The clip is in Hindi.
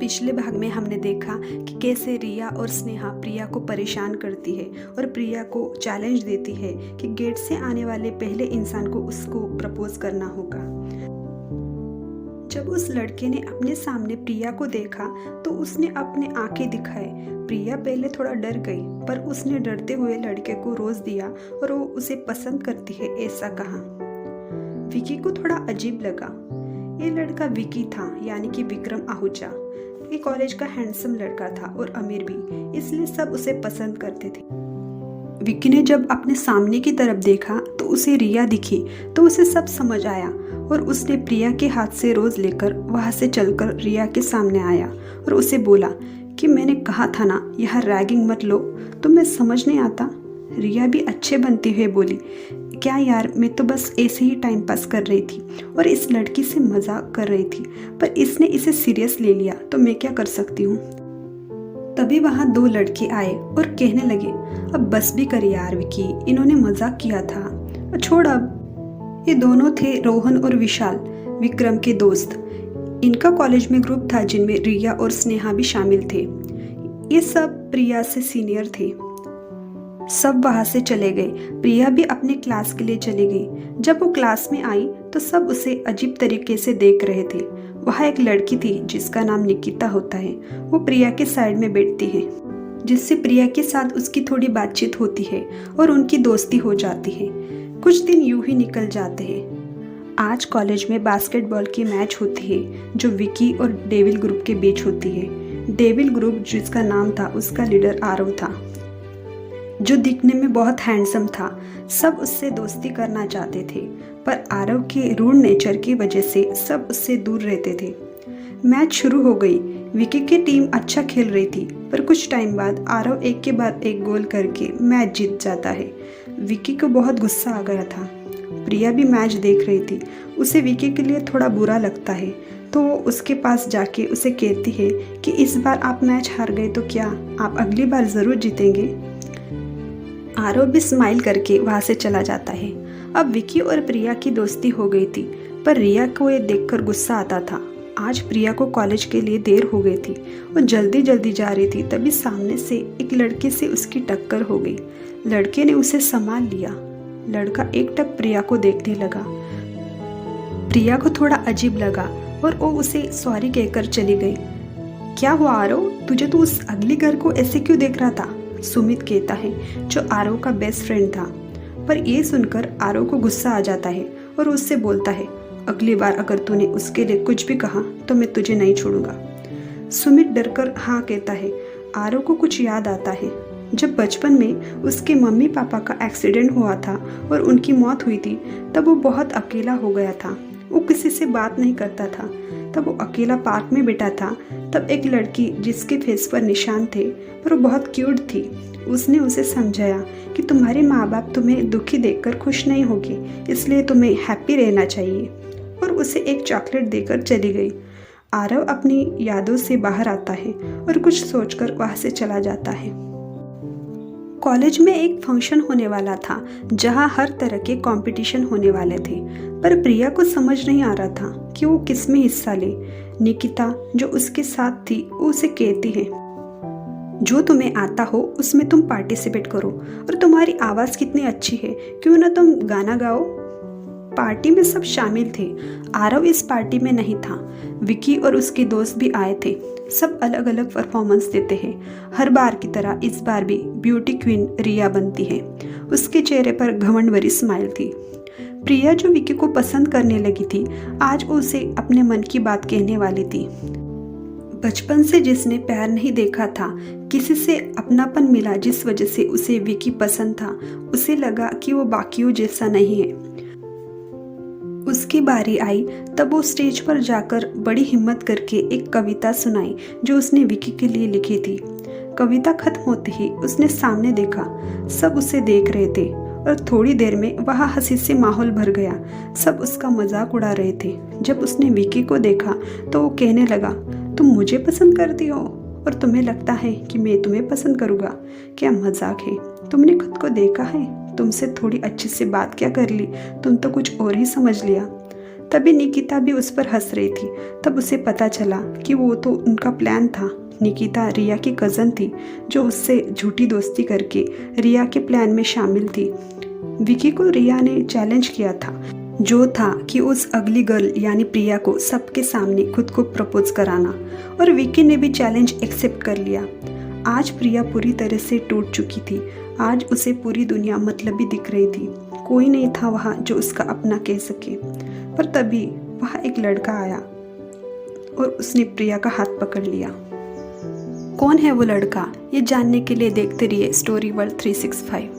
पिछले भाग में हमने देखा कि कैसे रिया और स्नेहा प्रिया को परेशान करती है और प्रिया को चैलेंज देती है कि गेट से आने वाले पहले इंसान को उसको प्रपोज करना होगा। जब उस लड़के ने अपने सामने प्रिया को देखा तो उसने अपने आंखें दिखाए। प्रिया पहले थोड़ा डर गई, पर उसने डरते हुए लड़के को रोज दिया और वो उसे पसंद करती है ऐसा कहा। विकी को थोड़ा अजीब लगा। ये लड़का विकी था, यानी कि विक्रम आहूजा। ये कॉलेज का हैंडसम लड़का था और अमीर भी, इसलिए सब उसे पसंद करते थे। विकी ने जब अपने सामने की तरफ देखा तो उसे रिया दिखी, तो उसे सब समझ आया और उसने प्रिया के हाथ से रोज लेकर वहां से चलकर रिया के सामने आया और उसे बोला कि मैंने कहा था ना, यह रैगिंग मत लो, तुम्हें समझ नहीं आता। रिया भी अच्छे बनते हुए बोली, क्या यार, मैं तो बस ऐसे ही टाइम पास कर रही थी और इस लड़की से मजाक कर रही थी, पर इसने इसे सीरियस ले लिया तो मैं क्या कर सकती हूँ। तभी वहाँ दो लड़के आए और कहने लगे, अब बस भी कर यार विकी, इन्होंने मजाक किया था, छोड़ अब। ये दोनों थे रोहन और विशाल, विक्रम के दोस्त। इनका कॉलेज में ग्रुप था जिनमें रिया और स्नेहा भी शामिल थे। ये सब प्रिया से सीनियर थे। सब वहां से चले गए। प्रिया भी अपने क्लास के लिए चली गई। जब वो क्लास में आई तो सब उसे अजीब तरीके से देख रहे थे। वहाँ एक लड़की थी जिसका नाम निकिता होता है। वो प्रिया के साइड में बैठती है, जिससे प्रिया के साथ उसकी थोड़ी बातचीत होती है और उनकी दोस्ती हो जाती है। कुछ दिन यूं ही निकल जाते हैं। आज कॉलेज में बास्केटबॉल की मैच होती है जो विकी और डेविल ग्रुप के बीच होती है। डेविल ग्रुप जिसका नाम था, उसका लीडर आरव था, जो दिखने में बहुत हैंडसम था। सब उससे दोस्ती करना चाहते थे, पर आरव के रूड नेचर की वजह से सब उससे दूर रहते थे। मैच शुरू हो गई। विकी की टीम अच्छा खेल रही थी, पर कुछ टाइम बाद आरव एक के बाद एक गोल करके मैच जीत जाता है। विकी को बहुत गुस्सा आ गया था। प्रिया भी मैच देख रही थी। उसे विकी के लिए थोड़ा बुरा लगता है, तो वो उसके पास जाके उसे कहती है कि इस बार आप मैच हार गए तो क्या, आप अगली बार ज़रूर जीतेंगे। आरव भी स्माइल करके वहाँ से चला जाता है। अब विकी और प्रिया की दोस्ती हो गई थी, पर रिया को ये देखकर गुस्सा आता था। आज प्रिया को कॉलेज के लिए देर हो गई थी। वो जल्दी जल्दी जा रही थी, तभी सामने से एक लड़के से उसकी टक्कर हो गई। लड़के ने उसे संभाल लिया। लड़का एकटक प्रिया को देखने लगा। प्रिया को थोड़ा अजीब लगा और वो उसे सॉरी कहकर चली गई। क्या हुआ आरव, तुझे तो उस अगली घर को ऐसे क्यों देख रहा था? सुमित कहता है, जो आरव का बेस्ट फ्रेंड था। पर ये सुनकर आरव को गुस्सा आ जाता है और उससे बोलता है, अगली बार अगर तूने उसके लिए कुछ भी कहा तो मैं तुझे नहीं छोड़ूंगा। सुमित डरकर हाँ कहता है। आरव को कुछ याद आता है। जब बचपन में उसके मम्मी पापा का एक्सीडेंट हुआ था और उनकी मौत हुई थी, तब वो बहुत अकेला हो गया था। वो किसी से बात नहीं करता था। तब वो अकेला पार्क में बैठा था। तब एक लड़की जिसके फेस पर निशान थे, पर वो बहुत क्यूट थी, उसने उसे समझाया कि तुम्हारे माँ बाप तुम्हें दुखी देखकर खुश नहीं होंगे, इसलिए तुम्हें हैप्पी रहना चाहिए, और उसे एक चॉकलेट देकर चली गई। आरव अपनी यादों से बाहर आता है और कुछ सोचकर वहाँ से चला जाता है। कॉलेज में एक फंक्शन होने वाला था जहाँ हर तरह के कंपटीशन होने वाले थे, पर प्रिया को समझ नहीं आ रहा था कि वो किस में हिस्सा ले। निकिता जो उसके साथ थी, वो उसे कहती है, जो तुम्हें आता हो उसमें तुम पार्टिसिपेट करो, और तुम्हारी आवाज़ कितनी अच्छी है, क्यों ना तुम गाना गाओ। पार्टी में सब शामिल थे। आरव इस पार्टी में नहीं था। विकी और उसके दोस्त भी आए थे। सब अलग अलग परफॉर्मेंस देते हैं। हर बार की तरह इस बार भी ब्यूटी क्वीन रिया बनती है। उसके चेहरे पर घमंड भरी स्माइल थी। प्रिया जो विकी को पसंद करने लगी थी, आज वो उसे अपने मन की बात कहने वाली थी। बचपन से जिसने प्यार नहीं देखा था, किसी से अपनापन मिला जिस वजह से उसे विकी पसंद था, उसे लगा कि वो बाकियों जैसा नहीं है। उसकी बारी आई तब वो स्टेज पर जाकर बड़ी हिम्मत करके एक कविता सुनाई जो उसने विकी के लिए लिखी थी। कविता खत्म होते ही उसने सामने देखा। सब उसे देख रहे थे और थोड़ी देर में वहाँ हंसी से माहौल भर गया। सब उसका मजाक उड़ा रहे थे। जब उसने विकी को देखा तो वो कहने लगा, तुम मुझे पसंद करती हो और तुम्हें लगता है कि मैं तुम्हें पसंद करूँगा? क्या मजाक है, तुमने खुद को देखा है? तुमसे थोड़ी अच्छे से बात क्या कर ली, तुम तो कुछ और ही समझ लिया। तभी निकिता भी उस पर हंस रही थी। तब उसे पता चला कि वो तो उनका प्लान था। निकिता रिया की कज़न थी जो उससे झूठी दोस्ती करके रिया के प्लान में शामिल थी। विकी को रिया ने चैलेंज किया था, जो था कि उस अगली गर्ल यानी प्रिया को सबके सामने खुद को प्रपोज कराना, और विकी ने भी चैलेंज एक्सेप्ट कर लिया। आज प्रिया पूरी तरह से टूट चुकी थी। आज उसे पूरी दुनिया मतलबी दिख रही थी। कोई नहीं था वहाँ जो उसका अपना कह सके। पर तभी वहाँ एक लड़का आया और उसने प्रिया का हाथ पकड़ लिया। कौन है वो लड़का? ये जानने के लिए देखते रहिए स्टोरी वर्ल्ड 365।